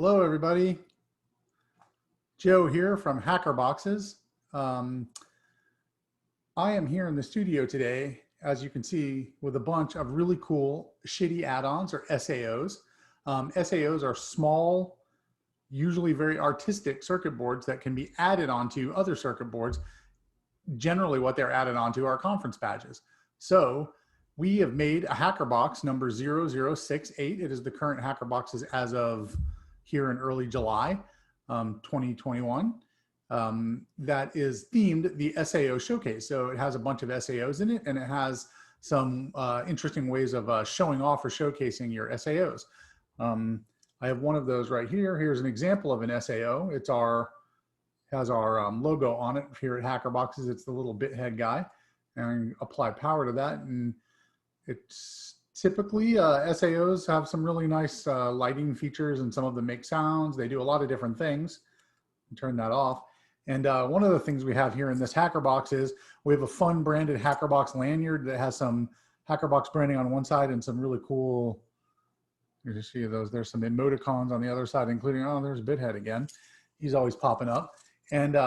Hello, everybody. Joe here from HackerBoxes. I am here in the studio today, as you can see, with a bunch of really cool shitty add-ons or SAOs. SAOs are small, usually very artistic circuit boards that can be added onto other circuit boards. Generally, what they're added onto are conference badges. So we have made a HackerBox number 0068. It is the current HackerBoxes as of here in early July 2021. That is themed the SAO Showcase. So it has a bunch of SAOs in it, and it has some interesting ways of showing off or showcasing your SAOs. I have one of those right here. Here's an example of an SAO. It's has our logo on it here at HackerBoxes. It's the little BitHead guy, and apply power to that. And it's typically SAOs have some really nice lighting features, and some of them make sounds. They do a lot of different things. Turn that off. And one of the things we have here in this HackerBox is we have a fun branded HackerBox lanyard that has some HackerBox branding on one side and some really cool, you just see those, there's some emoticons on the other side, including, oh, there's BitHead again. He's always popping up. And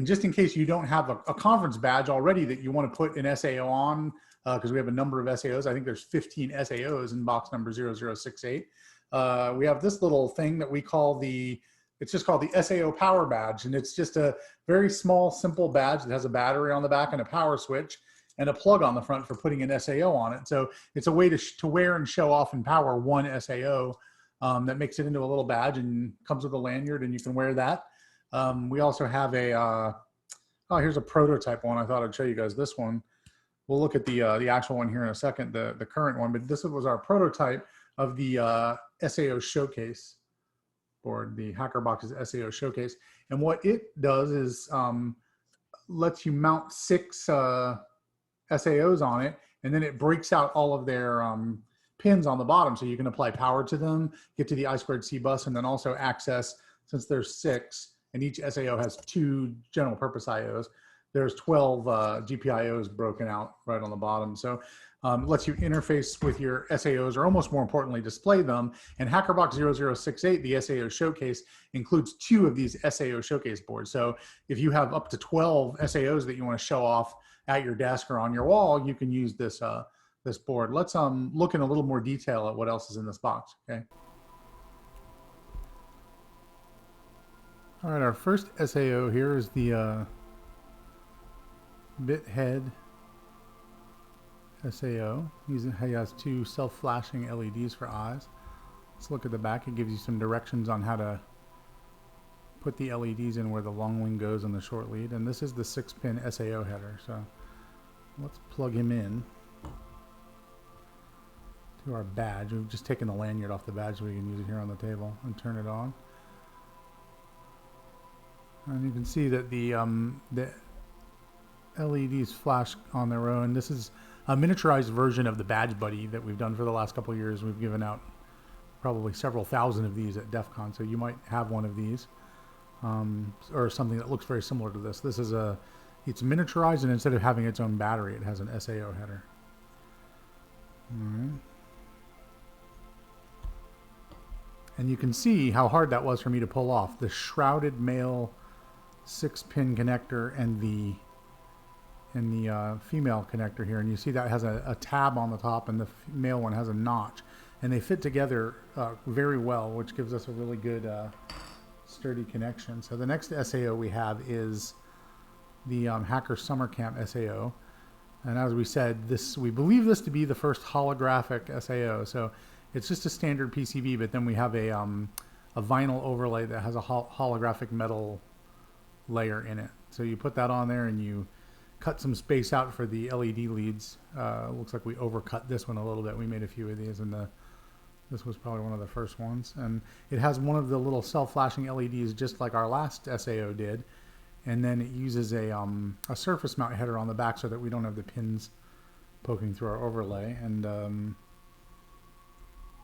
just in case you don't have a conference badge already that you want to put an SAO on, because we have a number of SAOs. I think there's 15 SAOs in box number 0068. We have this little thing that we call it's just called the SAO Power Badge. And it's just a very small, simple badge that has a battery on the back and a power switch and a plug on the front for putting an SAO on it. So it's a way to wear and show off and power one SAO that makes it into a little badge and comes with a lanyard, and you can wear that. We also have here's a prototype one. I thought I'd show you guys this one. We'll look at the actual one here in a second, the current one, but this was our prototype of the SAO Showcase board, the HackerBox's SAO Showcase. And what it does is lets you mount 6 SAOs on it, and then it breaks out all of their pins on the bottom, so you can apply power to them, get to the I2C bus, and then also access, since there's 6, and each SAO has 2 general purpose IOs, there's 12 GPIOs broken out right on the bottom. So it lets you interface with your SAOs, or almost more importantly, display them. And HackerBox 0068, the SAO Showcase, includes 2 of these SAO Showcase boards. So if you have up to 12 SAOs that you want to show off at your desk or on your wall, you can use this this board. Let's look in a little more detail at what else is in this box, okay? All right, our first SAO here is the BitHead SAO. He has 2 self-flashing LEDs for eyes. Let's look at the back. It gives you some directions on how to put the LEDs in where the long wing goes on the short lead. And this is the 6-pin SAO header. So let's plug him in to our badge. We've just taken the lanyard off the badge so we can use it here on the table and turn it on. And you can see that the LEDs flash on their own. This is a miniaturized version of the Badge Buddy that we've done for the last couple of years. We've given out probably several thousand of these at DEF CON, so you might have one of these or something that looks very similar to this. This is it's miniaturized, and instead of having its own battery, it has an SAO header. All right. And you can see how hard that was for me to pull off. The shrouded male 6-pin connector and the female connector here, and you see that has a tab on the top, and the male one has a notch, and they fit together very well, which gives us a really good sturdy connection. So the next SAO we have is the Hacker Summer Camp SAO, and as we said, we believe this to be the first holographic SAO. So it's just a standard PCB, but then we have a vinyl overlay that has a holographic metal layer in it. So you put that on there, and you cut some space out for the LED leads. Looks like we overcut this one a little bit. We made a few of these, and this was probably one of the first ones. And it has one of the little self-flashing LEDs, just like our last SAO did. And then it uses a surface mount header on the back so that we don't have the pins poking through our overlay. And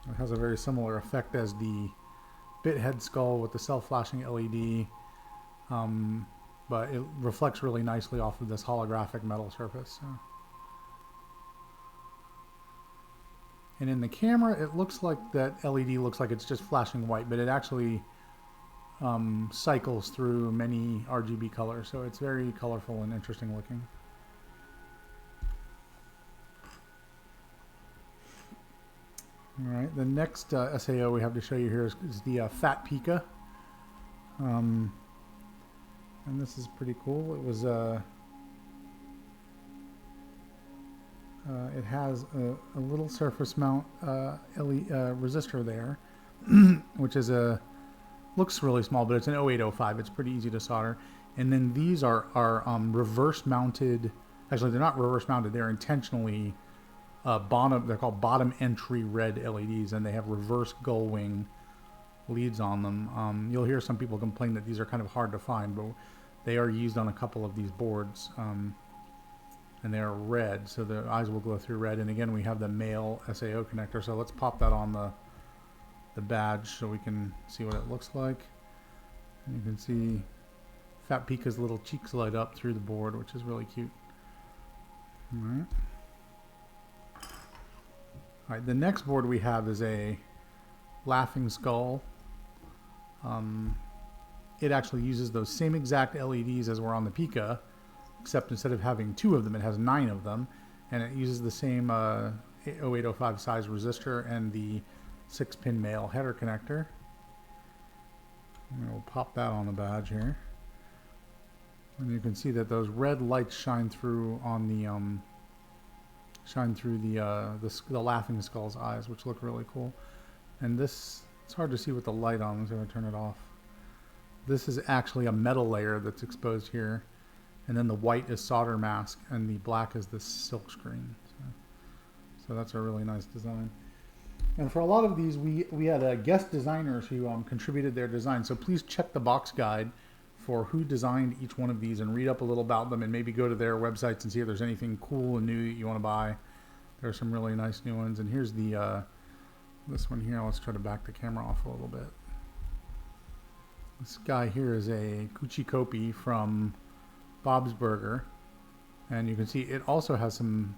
it has a very similar effect as the BitHead skull with the self-flashing LED. But it reflects really nicely off of this holographic metal surface. So. And in the camera, it looks like that LED looks like it's just flashing white, but it actually cycles through many RGB colors. So it's very colorful and interesting looking. All right, the next SAO we have to show you here is the FatPika. And this is pretty cool. It was it has a little surface mount resistor there, which is looks really small, but it's an 0805. It's pretty easy to solder. And then these are reverse mounted. Actually, they're not reverse mounted. They're intentionally they're called bottom entry red LEDs, and they have reverse gull wing leads on them. You'll hear some people complain that these are kind of hard to find, but they are used on a couple of these boards, and they are red, so the eyes will glow through red. And again, we have the male SAO connector, so let's pop that on the badge so we can see what it looks like. And you can see FatPika's little cheeks light up through the board, which is really cute. All right. All right, the next board we have is a Laughing Skull. It actually uses those same exact LEDs as were on the Pika, except instead of having 2 of them, it has 9 of them, and it uses the same 0805 size resistor and the 6-pin male header connector. And we'll pop that on the badge here, and you can see that those red lights shine through on the the Laughing Skull's eyes, which look really cool. And this, it's hard to see with the light on, so I'm going to turn it off. This is actually a metal layer that's exposed here, and then the white is solder mask, and the black is this silk screen. So that's a really nice design. And for a lot of these, we had guest designers who contributed their design. So please check the box guide for who designed each one of these and read up a little about them, and maybe go to their websites and see if there's anything cool and new that you want to buy. There are some really nice new ones. And here's the this one here. Let's try to back the camera off a little bit. This guy here is a Kuchikopi from Bob's Burger, and you can see it also has some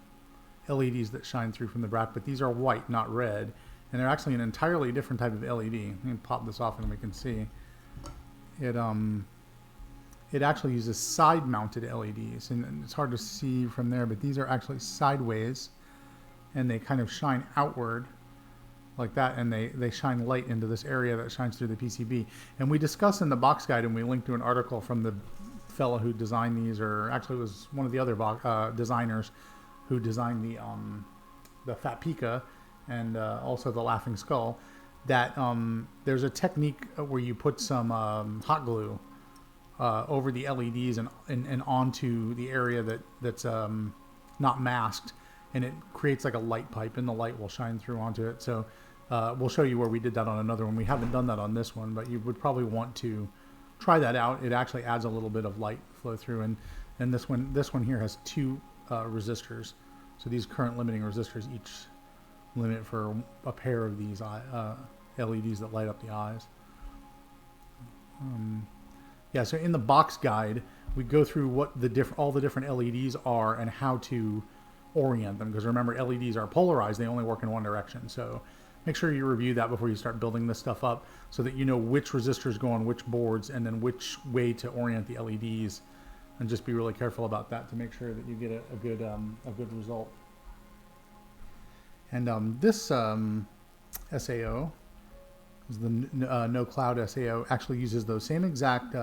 LEDs that shine through from the back, but these are white, not red, and they're actually an entirely different type of LED. Let me pop this off and we can see it actually uses side-mounted LEDs, and it's hard to see from there, but these are actually sideways, and they kind of shine outward like that, and they shine light into this area that shines through the PCB. And we discuss in the box guide, and we link to an article from the fellow who designed these, or actually it was one of the other designers who designed the FatPika and also the Laughing Skull, that there's a technique where you put some hot glue over the LEDs and onto the area that's not masked, and it creates like a light pipe, and the light will shine through onto it. So we'll show you where we did that on another one. We haven't done that on this one, but you would probably want to try that out. It actually adds a little bit of light flow through, and this one here has 2 resistors. So these current limiting resistors each limit for a pair of these LEDs that light up the eyes. Yeah, so in the box guide, we go through what all the different LEDs are and how to orient them, because remember, LEDs are polarized, they only work in one direction. So make sure you review that before you start building this stuff up, so that you know which resistors go on which boards, and then which way to orient the LEDs, and just be really careful about that to make sure that you get a good result. And this SAO is the NoCloud SAO, actually uses those same exact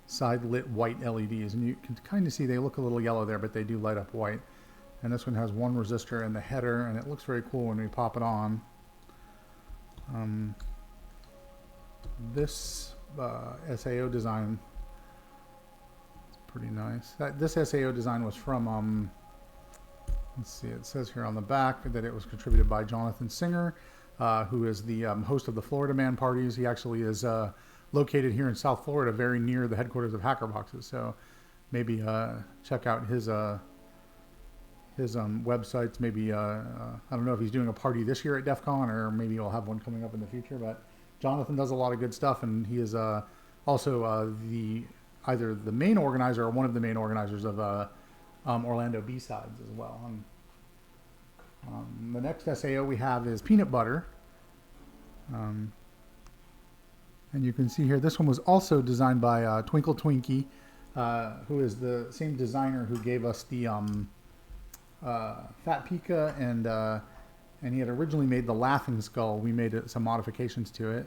side lit white LEDs, and you can kind of see they look a little yellow there, but they do light up white. And this one has 1 resistor in the header, and it looks very cool when we pop it on. This SAO design is pretty nice. This SAO design was from, let's see, it says here on the back that it was contributed by Jonathan Singer, who is the host of the Florida Man parties. He actually is located here in South Florida, very near the headquarters of HackerBoxes. So maybe check out his websites. Maybe I don't know if he's doing a party this year at DEF CON, or maybe he'll have one coming up in the future. But Jonathan does a lot of good stuff, and he is also either the main organizer or one of the main organizers of Orlando B-Sides as well. The next SAO we have is peanut butter. And you can see here, this one was also designed by Twinkle Twinkie, who is the same designer who gave us the FatPika, and he had originally made the Laughing Skull. We made some modifications to it.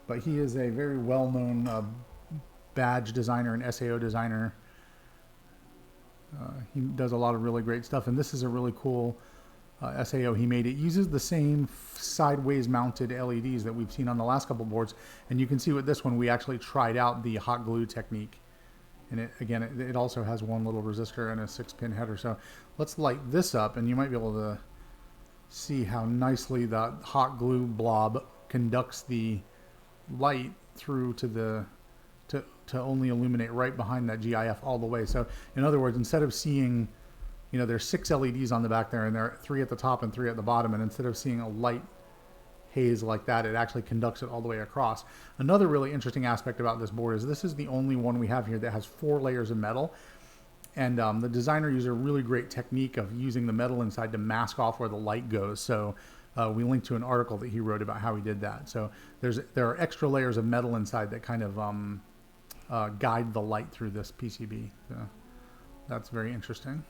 But he is a very well-known badge designer and SAO designer. He does a lot of really great stuff, and this is a really cool SAO he made. It uses the same sideways mounted LEDs that we've seen on the last couple boards, and you can see with this one we actually tried out the hot glue technique, and it also has one little resistor and a 6-pin header. So let's light this up, and you might be able to see how nicely the hot glue blob conducts the light through to the to only illuminate right behind that GIF all the way. So in other words, instead of seeing, you know, there's 6 LEDs on the back there, and there are 3 at the top and 3 at the bottom, and instead of seeing a light haze like that, it actually conducts it all the way across. Another really interesting aspect about this board is this is the only one we have here that has 4 layers of metal, and the designer used a really great technique of using the metal inside to mask off where the light goes. So we linked to an article that he wrote about how he did that. So there are extra layers of metal inside that kind of guide the light through this PCB. So that's very interesting.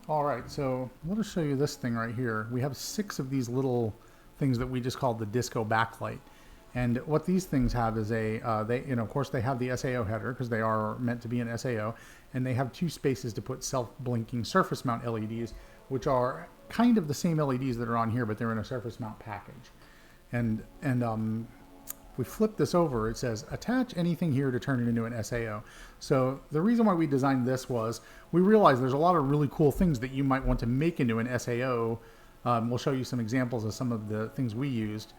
All right, so let us show you this thing right here. We have 6 of these little things that we just called the disco backlight. And what these things have is of course they have the SAO header because they are meant to be an SAO, and they have 2 spaces to put self-blinking surface mount LEDs, which are kind of the same LEDs that are on here, but they're in a surface mount package. And if we flip this over, it says attach anything here to turn it into an SAO. So the reason why we designed this was we realized there's a lot of really cool things that you might want to make into an SAO. We'll show you some examples of some of the things we used.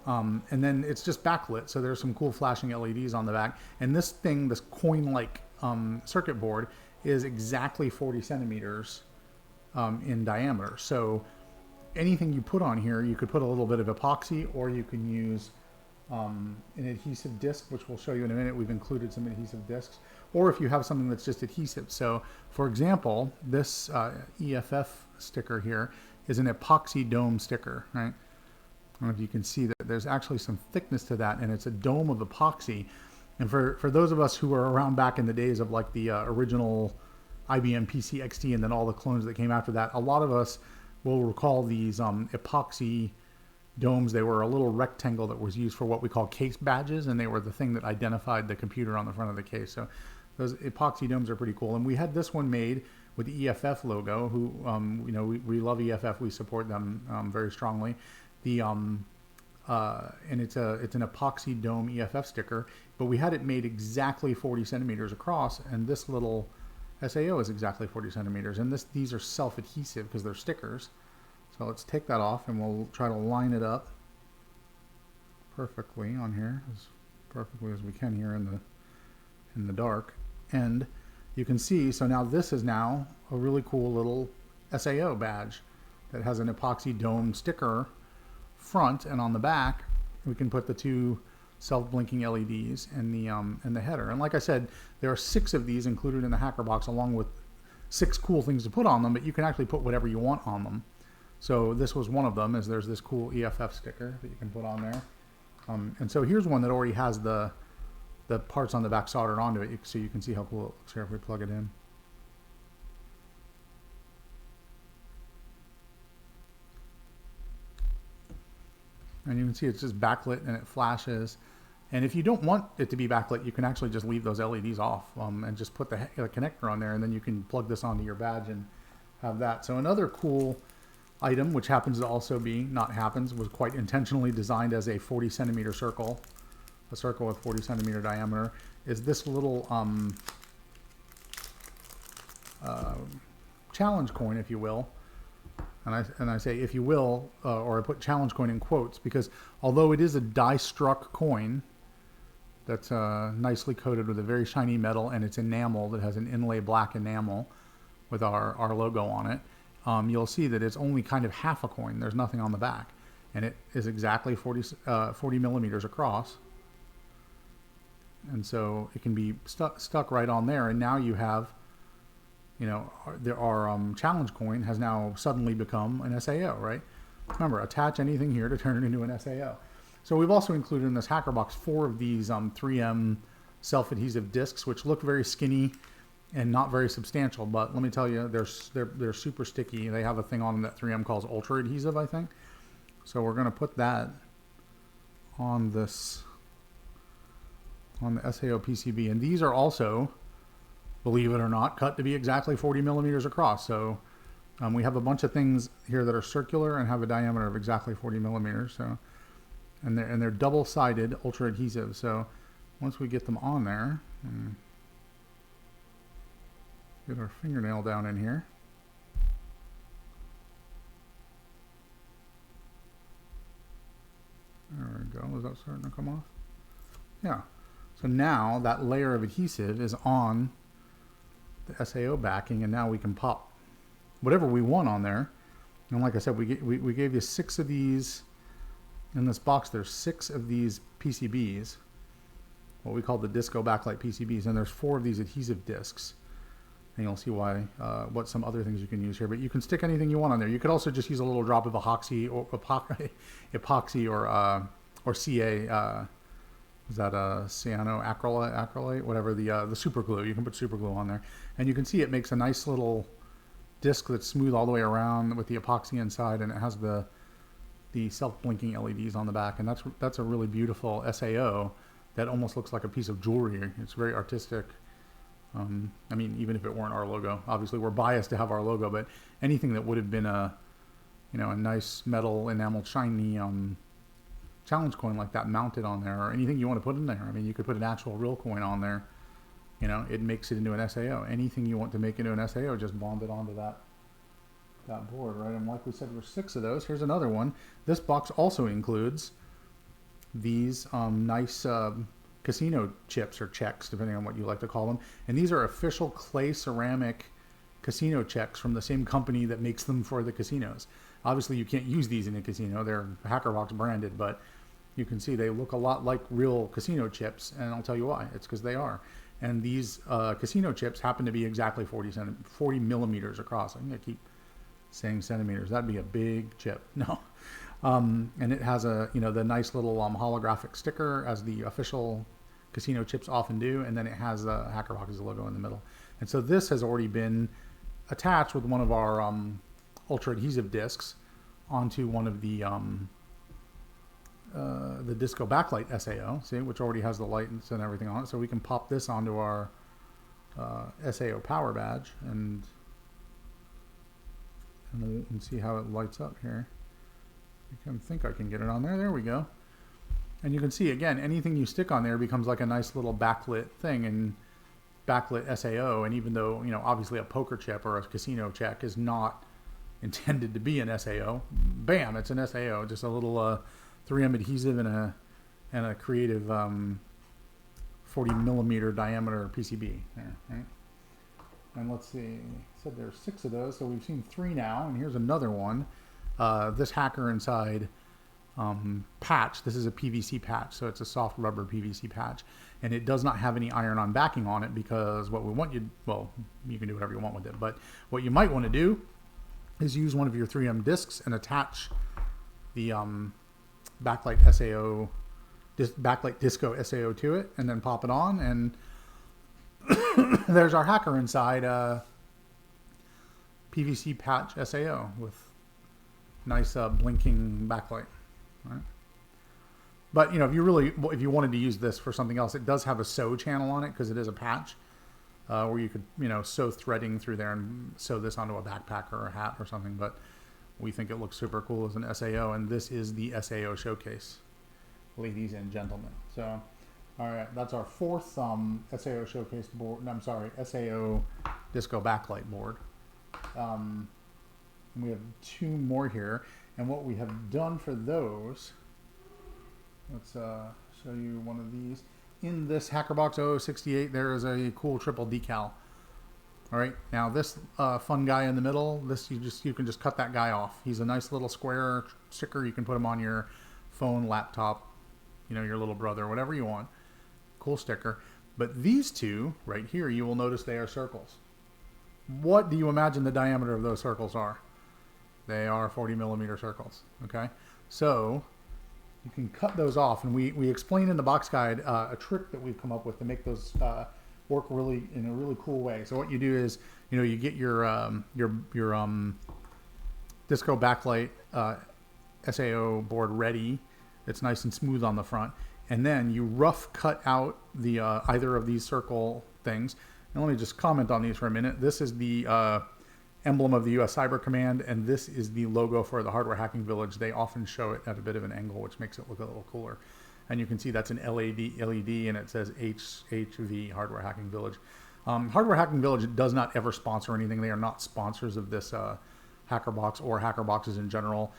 And then it's just backlit, so there's some cool flashing LEDs on the back. And this thing, this coin-like circuit board, is exactly 40 centimeters in diameter. So anything you put on here, you could put a little bit of epoxy, or you can use an adhesive disc, which we'll show you in a minute. We've included some adhesive discs, or if you have something that's just adhesive. So for example, this EFF sticker here is an epoxy dome sticker, right? I don't know if you can see that there's actually some thickness to that, and it's a dome of epoxy. And for those of us who were around back in the days of like the original IBM PC XT and then all the clones that came after that, a lot of us will recall these epoxy domes. They were a little rectangle that was used for what we call case badges, and they were the thing that identified the computer on the front of the case. So those epoxy domes are pretty cool. And we had this one made with the EFF logo, who we love EFF. We support them very strongly. And it's an epoxy dome EFF sticker, but we had it made exactly 40 centimeters across, and this little SAO is exactly 40 centimeters, and these are self-adhesive because they're stickers. So let's take that off, and we'll try to line it up perfectly on here, as perfectly as we can here in the dark. And you can see, so now this is now a really cool little SAO badge that has an epoxy dome sticker front, and on the back we can put the 2 self-blinking LEDs and the header. And like I said, there are 6 of these included in the HackerBox, along with 6 cool things to put on them, but you can actually put whatever you want on them. So this was one of them, is there's this cool EFF sticker that you can put on there. And so here's one that already has the parts on the back soldered onto it, so you can see how cool it looks here if we plug it in. And you can see it's just backlit and it flashes. And if you don't want it to be backlit, you can actually just leave those LEDs off and just put the connector on there, and then you can plug this onto your badge and have that. So another cool item, which happens to also be, was quite intentionally designed as a 40 centimeter circle, a circle with 40 centimeter diameter, is this little challenge coin, if you will. And I say if you will, or I put challenge coin in quotes, because although it is a die-struck coin that's nicely coated with a very shiny metal, and it's enamel that has an inlay black enamel with our logo on it, you'll see that it's only kind of half a coin. There's nothing on the back, and it is exactly 40 millimeters across. And so it can be stuck right on there. And now you have, you know, our challenge coin has now suddenly become an SAO, right? Remember, attach anything here to turn it into an SAO. So we've also included in this HackerBox 4 of these 3M self-adhesive discs, which look very skinny and not very substantial. But let me tell you, they're super sticky. They have a thing on them that 3M calls ultra adhesive, I think. So we're going to put that on this, on the SAO PCB. And these are also, believe it or not, cut to be exactly 40 millimeters across. So we have a bunch of things here that are circular and have a diameter of exactly 40 millimeters. So, and they're double-sided ultra adhesive. So once we get them on there, get our fingernail down in here. There we go. Is that starting to come off? Yeah. So now that layer of adhesive is on the SAO backing, and now we can pop whatever we want on there. And like I said, we gave you 6 of these in this box. There's 6 of these PCBs, what we call the Disco Backlight PCBs, and there's 4 of these adhesive discs. And you'll see why, what some other things you can use here. But you can stick anything you want on there. You could also just use a little drop of epoxy or CA. Is that a cyanoacrylate, whatever, the super glue. You can put super glue on there, and you can see it makes a nice little disc that's smooth all the way around with the epoxy inside, and it has the self-blinking LEDs on the back, and that's a really beautiful SAO that almost looks like a piece of jewelry. It's very artistic. I mean, even if it weren't our logo, obviously we're biased to have our logo, but anything that would have been a, you know, a nice metal enameled shiny challenge coin like that mounted on there, or anything you want to put in there. I mean, you could put an actual real coin on there. You know, it makes it into an SAO. Anything you want to make into an SAO, just bond it onto that board, right? And like we said, there's 6 of those. Here's another one. This box also includes these nice casino chips or checks, depending on what you like to call them. And these are official clay ceramic casino checks from the same company that makes them for the casinos. Obviously, you can't use these in a casino. They're HackerBox branded, but you can see they look a lot like real casino chips, and I'll tell you why. It's because they are. And these casino chips happen to be exactly 40 millimeters across. I'm going to keep saying centimeters. That'd be a big chip. No. And it has a, you know, the nice little holographic sticker, as the official casino chips often do, and then it has the HackerBox's logo in the middle. And so this has already been attached with one of our ultra adhesive discs onto one of the Disco Backlight SAO, see, which already has the lights and everything on it. So we can pop this onto our SAO Power Badge and see how it lights up here. I think I can get it on there. There we go. And you can see, again, anything you stick on there becomes like a nice little backlit thing, and backlit SAO. And even though, you know, obviously a poker chip or a casino check is not intended to be an SAO, bam, it's an SAO. Just a little 3M adhesive and a creative 40 millimeter diameter PCB there, right? And let's see, I said there's 6 of those, so we've seen 3 now, and here's another one. This Hacker Inside patch, this is a PVC patch, so it's a soft rubber PVC patch, and it does not have any iron-on backing on it, because what we want you, well, you can do whatever you want with it, but what you might want to do is use one of your 3M discs and attach the Backlight SAO, Backlight Disco SAO to it, and then pop it on, and there's our Hacker Inside PVC patch SAO with nice blinking backlight. Right? But you know, if you wanted to use this for something else, it does have a sew channel on it because it is a patch where you could, you know, sew threading through there and sew this onto a backpack or a hat or something. But we think it looks super cool as an SAO, and this is the SAO Showcase, ladies and gentlemen. So, all right, that's our 4th SAO Showcase board. No, I'm sorry, SAO Disco Backlight board. And we have 2 more here, and what we have done for those, let's show you one of these. In this HackerBox 0068, there is a cool triple decal. All right, now this fun guy in the middle, this you can just cut that guy off. He's a nice little square sticker. You can put him on your phone, laptop, you know, your little brother, whatever you want. cool sticker. But these two right here, you will notice they are circles. What do you imagine the diameter of those circles are? They are 40mm circles, okay? So you can cut those off, and we explain in the box guide a trick that we've come up with to make those work really in a really cool way. So what you do is, you know, you get your Disco Backlight SAO board ready. It's nice and smooth on the front, and then you rough cut out the either of these circle things. And let me just comment on these for a minute. This is the emblem of the US Cyber Command, and this is the logo for the Hardware Hacking Village. They often show it at a bit of an angle, which makes it look a little cooler. And you can see that's an LED, and it says HHV, Hardware Hacking Village. Hardware Hacking Village does not ever sponsor anything. They are not sponsors of this HackerBox or HackerBoxes in general.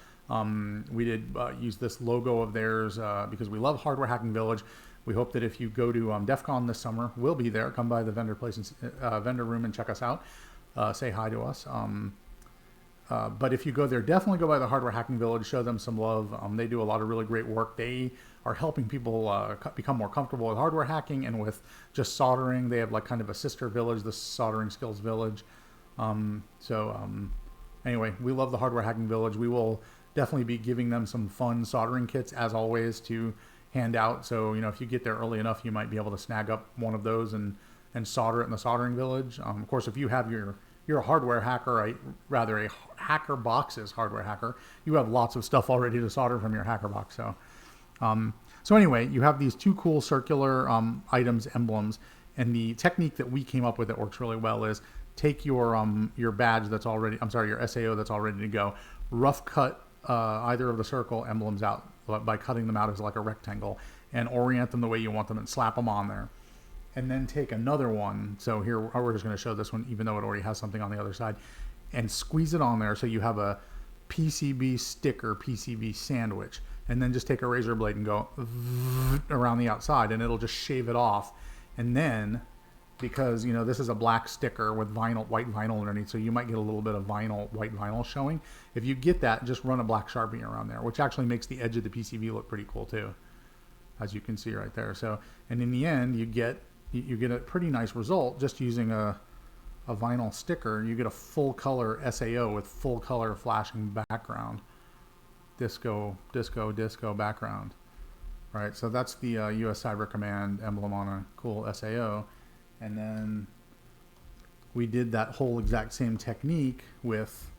We did use this logo of theirs because we love Hardware Hacking Village. We hope that if you go to DEF CON this summer, we'll be there. Come by the vendor room and check us out. Say hi to us. But if you go there, definitely go by the Hardware Hacking Village. Show them some love. They do a lot of really great work. They are helping people become more comfortable with hardware hacking and with just soldering. They have like kind of a sister village, the Soldering Skills Village. Anyway, we love the Hardware Hacking Village. We will definitely be giving them some fun soldering kits as always to hand out. So, you know, if you get there early enough, you might be able to snag up one of those and solder it in the Soldering Village. Of course, if you have you're a hardware hacker, rather a HackerBox's hardware hacker, you have lots of stuff already to solder from your HackerBox. So anyway, you have these two cool circular items, emblems, and the technique that we came up with that works really well is take your badge that's already, your SAO that's all ready to go, rough cut either of the circle emblems out by cutting them out as like a rectangle and orient them the way you want them and slap them on there. And then take another one. So here we're just going to show this one, even though it already has something on the other side, and squeeze it on there so you have a PCB sticker, PCB sandwich. And then just take a razor blade and go around the outside, and it'll just shave it off. And then, because you know this is a black sticker with white vinyl underneath, so you might get a little bit of white vinyl showing. If you get that, just run a black Sharpie around there, which actually makes the edge of the PCB look pretty cool too, as you can see right there. So, and in the end, you get a pretty nice result just using a vinyl sticker. You get a full color SAO with full color flashing background, disco background. Right, so that's the US Cyber Command emblem on a cool SAO. And then we did that whole exact same technique with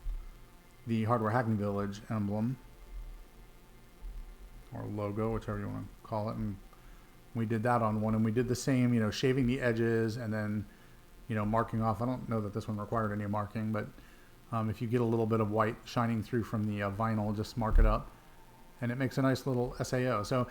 the Hardware Hacking Village emblem or logo, whichever you want to call it. And we did that on one, and we did the same, you know, shaving the edges and then, you know, marking off. I don't know that this one required any marking, but if you get a little bit of white shining through from the vinyl, just mark it up, and it makes a nice little SAO. So,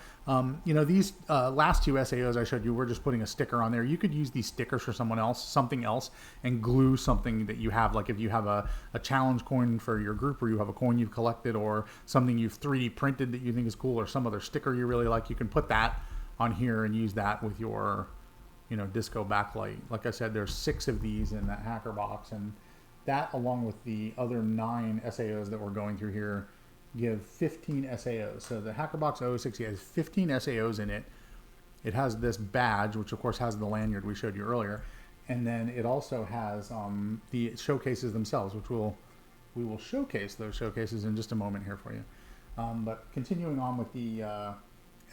you know, these last two SAOs I showed you, we're just putting a sticker on there. You could use these stickers for something else, and glue something that you have. Like if you have a challenge coin for your group, or you have a coin you've collected, or something you've 3D printed that you think is cool, or some other sticker you really like, you can put that on here and use that with your, you know, Disco Backlight. Like I said, there's 6 of these in that HackerBox, and that, along with the other 9 SAOs that we're going through here, give 15 SAOs. So the HackerBox 060 has 15 SAOs in it. It has this badge, which of course has the lanyard we showed you earlier, and then it also has the showcases themselves, which we will showcase those showcases in just a moment here for you. But continuing on with the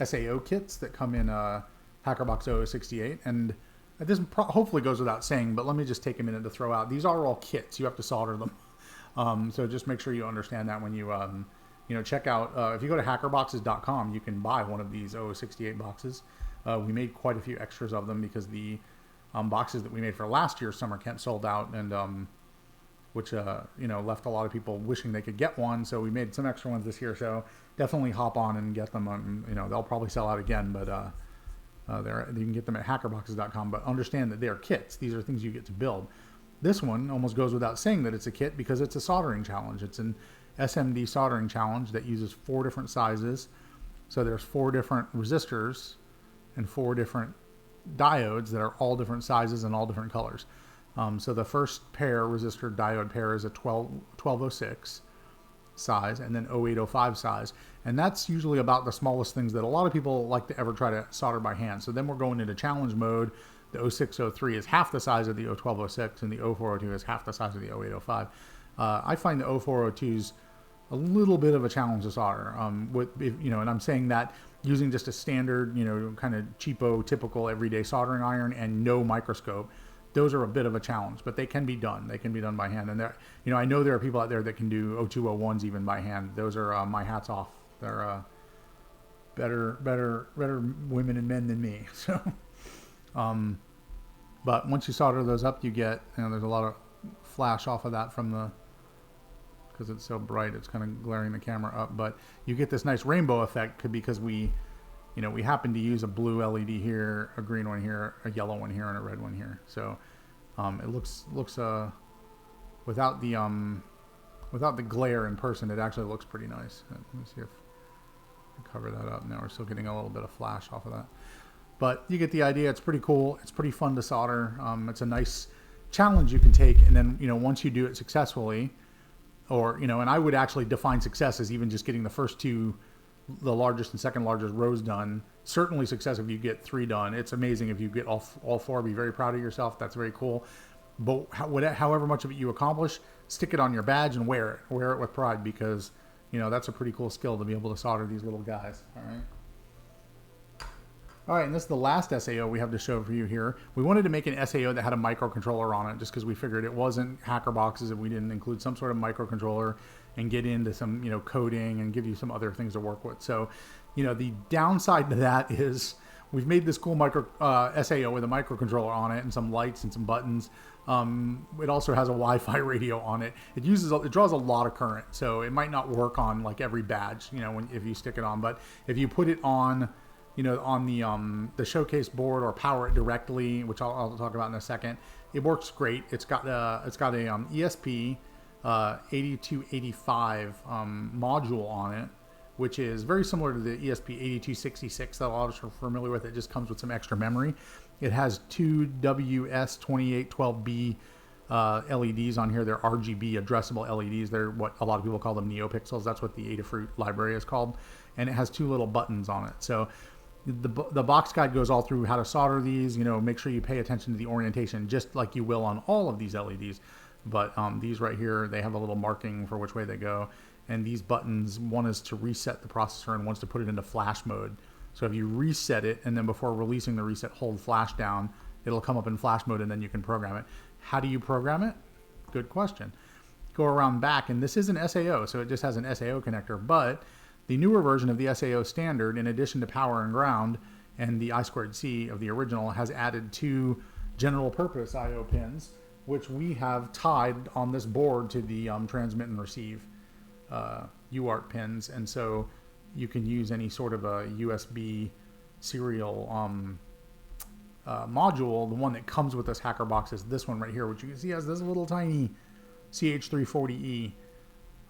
SAO kits that come in HackerBox 068, and this hopefully goes without saying, but let me just take a minute to throw out, these are all kits. You have to solder them. So just make sure you understand that when you you know, check out, if you go to hackerboxes.com, you can buy one of these 068 boxes. We made quite a few extras of them because the boxes that we made for last year's summer camp sold out, and which you know, left a lot of people wishing they could get one. So we made some extra ones this year. So definitely hop on and get them. You know, they'll probably sell out again, but you can get them at hackerboxes.com. But understand that they are kits. These are things you get to build. This one almost goes without saying that it's a kit because it's a soldering challenge. It's an SMD soldering challenge that uses 4 different sizes. So there's 4 different resistors and 4 different diodes that are all different sizes and all different colors. So the first pair, resistor diode pair, is a 1206. size and then 0805 size. And that's usually about the smallest things that a lot of people like to ever try to solder by hand. So then we're going into challenge mode. The 0603 is half the size of the 01206 and the 0402 is half the size of the 0805. I find the 0402s a little bit of a challenge to solder. And I'm saying that using just a standard, kind of cheapo, typical everyday soldering iron and no microscope, those are a bit of a challenge, but they can be done. They can be done by hand. And I know there are people out there that can do 0201s even by hand. Those are my hats off. They're better women and men than me. So, but once you solder those up, you get, there's a lot of flash off of that because it's so bright, it's kind of glaring the camera up, but you get this nice rainbow effect because we happen to use a blue LED here, a green one here, a yellow one here, and a red one here. So it looks without the glare in person, it actually looks pretty nice. Let me see if I can cover that up. Now we're still getting a little bit of flash off of that, but you get the idea. It's pretty cool. It's pretty fun to solder. It's a nice challenge you can take, and then once you do it successfully, or and I would actually define success as even just getting the first two, the largest and second largest rows done. Certainly success if you get 3 done. It's amazing if you get all 4. Be very proud of yourself. That's very cool. But however much of it you accomplish, stick it on your badge and wear it with pride, because that's a pretty cool skill to be able to solder these little guys. All right, and this is the last SAO we have to show for you here. We wanted to make an SAO that had a microcontroller on it, just because we figured it wasn't HackerBoxes if we didn't include some sort of microcontroller and get into some coding and give you some other things to work with. So the downside to that is we've made this cool SAO with a microcontroller on it and some lights and some buttons. It also has a Wi-Fi radio on it. It draws a lot of current, so it might not work on like every badge if you stick it on. But if you put it on on the showcase board or power it directly, which I'll talk about in a second, it works great. It's got a ESP 8285 module on it, which is very similar to the ESP 8266 that a lot of us are familiar with. It just comes with some extra memory. It has 2 WS2812B LEDs on here. They're RGB addressable LEDs. They're what a lot of people call them NeoPixels. That's what the Adafruit library is called. And it has 2 little buttons on it. So the box guide goes all through how to solder these. Make sure you pay attention to the orientation, just like you will on all of these LEDs. But these right here, they have a little marking for which way they go. And these buttons, one is to reset the processor and one's to put it into flash mode. So if you reset it and then before releasing the reset, hold flash down, it'll come up in flash mode and then you can program it. How do you program it? Good question. Go around back, and this is an SAO, so it just has an SAO connector, but the newer version of the SAO standard, in addition to power and ground and the I2C of the original, has added 2 general purpose IO pins, which we have tied on this board to the transmit and receive UART pins. And so you can use any sort of a USB serial module. The one that comes with this HackerBox is this one right here, which you can see has this little tiny CH340E.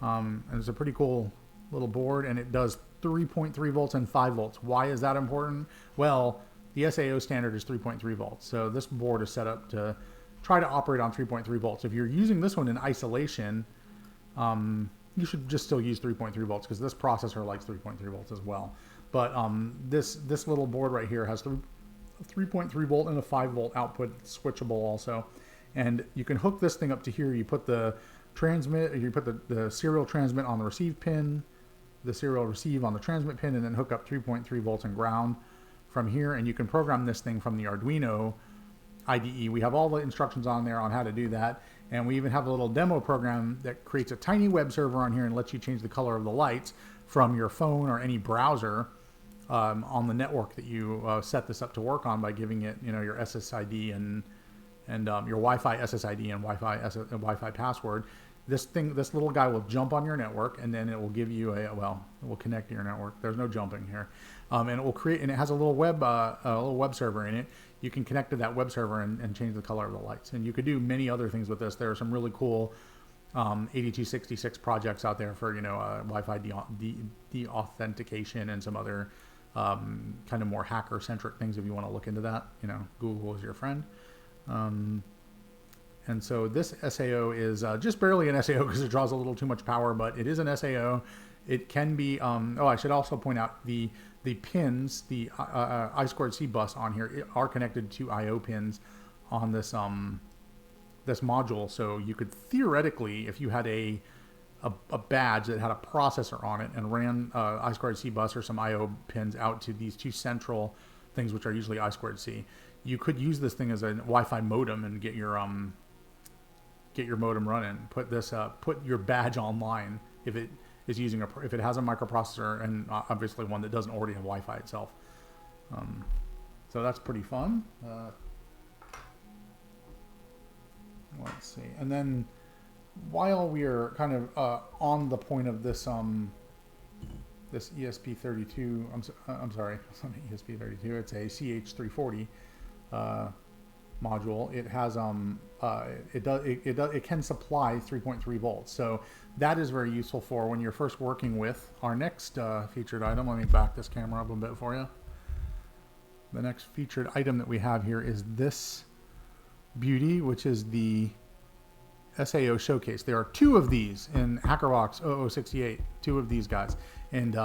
And it's a pretty cool little board, and it does 3.3 volts and 5 volts. Why is that important? Well, the SAO standard is 3.3 volts. So this board is set up to try to operate on 3.3 volts. If you're using this one in isolation, you should just still use 3.3 volts because this processor likes 3.3 volts as well. But this little board right here has 3.3 volt and a 5 volt output, switchable also. And you can hook this thing up to here. You put the transmit, you put the serial transmit on the receive pin, the serial receive on the transmit pin, and then hook up 3.3 volts and ground from here. And you can program this thing from the Arduino IDE. We have all the instructions on there on how to do that. And we even have a little demo program that creates a tiny web server on here and lets you change the color of the lights from your phone or any browser on the network that you set this up to work on by giving it, your SSID and your Wi-Fi SSID and Wi-Fi password. This little guy will jump on your network, and then it will give you it will connect to your network. There's no jumping here, and it will create, and it has a little web server in it. You can connect to that web server and change the color of the lights. And you could do many other things with this. There are some really cool 8266 projects out there for Wi-Fi de-authentication and some other kind of more hacker-centric things if you want to look into that. Google is your friend. And so this SAO is just barely an SAO because it draws a little too much power, but it is an SAO. It can be, oh, I should also point out the pins, the I2C bus on here are connected to IO pins on this this module. So you could theoretically, if you had a badge that had a processor on it and ran I2C bus or some IO pins out to these two central things, which are usually I2C, you could use this thing as a Wi-Fi modem and get your modem running. Put this put your badge online if it is using if it has a microprocessor, and obviously one that doesn't already have Wi-Fi itself. So that's pretty fun. Let's see, and then while we are kind of on the point of this this ESP32, I'm sorry, it's not an ESP32, it's a CH340 module. It has it can supply 3.3 volts, so that is very useful for when you're first working with our next featured item. Let me back this camera up a bit for you. The next featured item that we have here is this beauty, which is the SAO Showcase. There are two of these in HackerBox 0068, two of these guys, and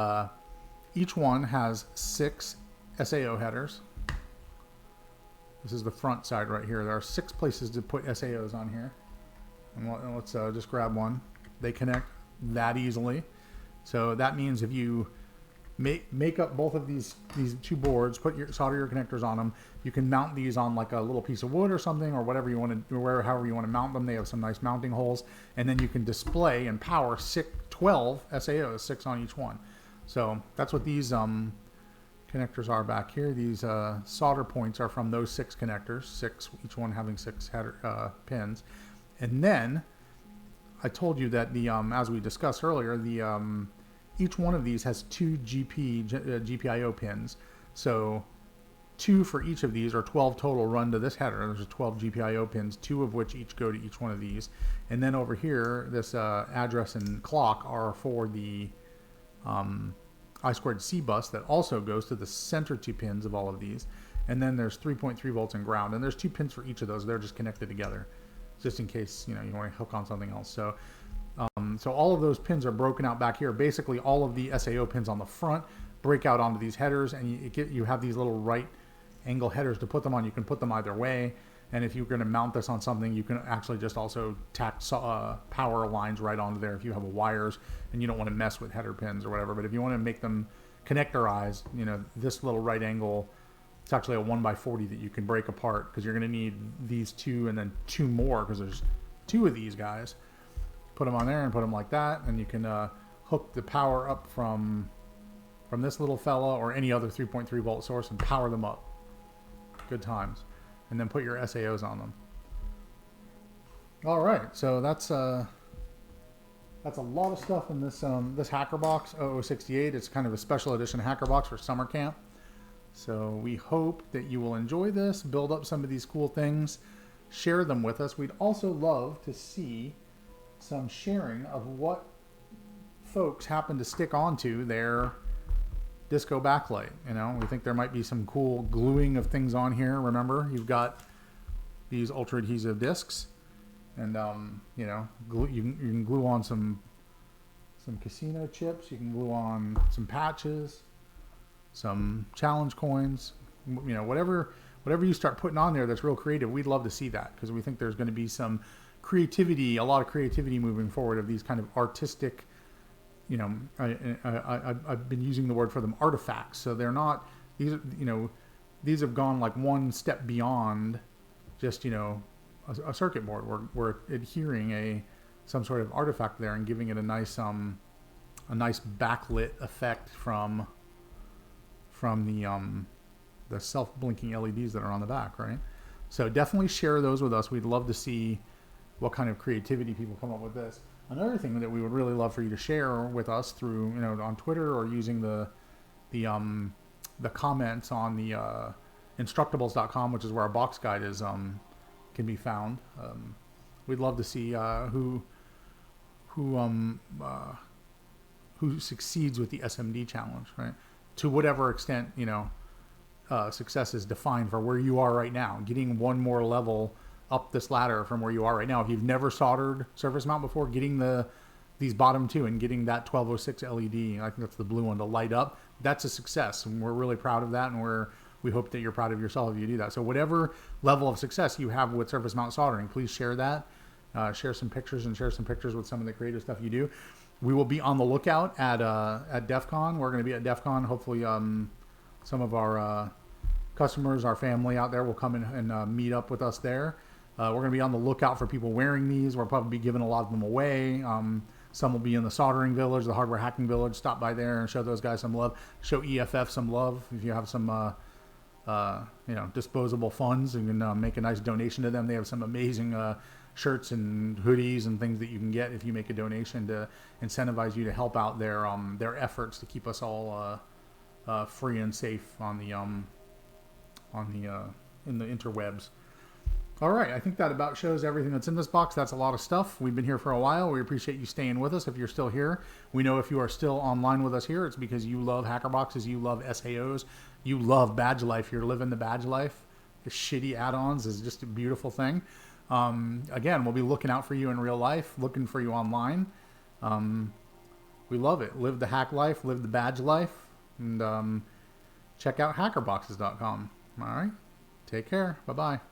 each one has 6 SAO headers. This is the front side right here. There are 6 places to put SAOs on here. And let's just grab one. They connect that easily. So that means if you make up both of these 2 boards, solder your connectors on them, you can mount these on like a little piece of wood or something, or whatever you want to, however you want to mount them. They have some nice mounting holes, and then you can display and power 12 SAOs, 6 on each one. So that's what these connectors are back here. These solder points are from those 6 connectors, 6, each one having 6 header, pins. And then I told you that the as we discussed earlier, the each one of these has 2 GPIO pins. So 2 for each of these, or 12 total, run to this header. There's 12 GPIO pins, 2 of which each go to each one of these. And then over here, this address and clock are for the I2C bus that also goes to the center 2 pins of all of these. And then there's 3.3 volts and ground, and there's 2 pins for each of those. They're just connected together, just in case you want to hook on something else. So so all of those pins are broken out back here. Basically all of the SAO pins on the front break out onto these headers, and you have these little right angle headers to put them on. You can put them either way, and if you're going to mount this on something, you can actually just also tack power lines right onto there if you have wires and you don't want to mess with header pins or whatever. But if you want to make them connectorized, this little right angle, it's actually a 1x40 that you can break apart, because you're going to need these 2 and then 2 more, because there's 2 of these guys. Put them on there and put them like that, and you can hook the power up from this little fella or any other 3.3 volt source and power them up. Good times. And then put your SAOs on them. All right, so that's a lot of stuff in this this HackerBox 0068. It's kind of a special edition HackerBox for summer camp. So we hope that you will enjoy this, build up some of these cool things, share them with us. We'd also love to see some sharing of what folks happen to stick onto their disco backlight. We think there might be some cool gluing of things on here. Remember, you've got these ultra adhesive discs, and you can glue on some casino chips. You can glue on some patches, some challenge coins. Whatever you start putting on there that's real creative, we'd love to see that, because we think there's going to be some creativity, a lot of creativity moving forward, of these kind of artistic, I've been using the word for them, artifacts. So they're not, these have gone like one step beyond just, a circuit board. We're adhering some sort of artifact there and giving it a nice backlit effect from the self-blinking LEDs that are on the back, right? So definitely share those with us. We'd love to see what kind of creativity people come up with this. Another thing that we would really love for you to share with us through, on Twitter, or using the comments on the instructables.com, which is where our box guide is, can be found. We'd love to see who succeeds with the SMD challenge, right? To whatever extent, success is defined for where you are right now. Getting one more level up this ladder from where you are right now. If you've never soldered surface mount before, getting these bottom two and getting that 1206 LED, I think that's the blue one, to light up, that's a success. And we're really proud of that, and we hope that you're proud of yourself if you do that. So whatever level of success you have with surface mount soldering, please share that. Share some pictures with some of the creative stuff you do. We will be on the lookout at DEF CON. We're going to be at DEF CON. Hopefully some of our customers, our family out there will come in and meet up with us there. We're going to be on the lookout for people wearing these. We'll probably be giving a lot of them away. Some will be in the soldering village, the hardware hacking village. Stop by there and show those guys some love. Show EFF some love. If you have some disposable funds, you can make a nice donation to them. They have some amazing shirts and hoodies and things that you can get if you make a donation to incentivize you to help out their efforts to keep us all free and safe on the in the interwebs. All right, I think that about shows everything that's in this box. That's a lot of stuff. We've been here for a while. We appreciate you staying with us. If you're still here, we know if you are still online with us here, it's because you love HackerBoxes, you love SAOs, you love badge life. You're living the badge life. The shitty add-ons is just a beautiful thing. Again, we'll be looking out for you in real life, looking for you online. We love it. Live the hack life, live the badge life, and check out hackerboxes.com. All right, take care. Bye-bye.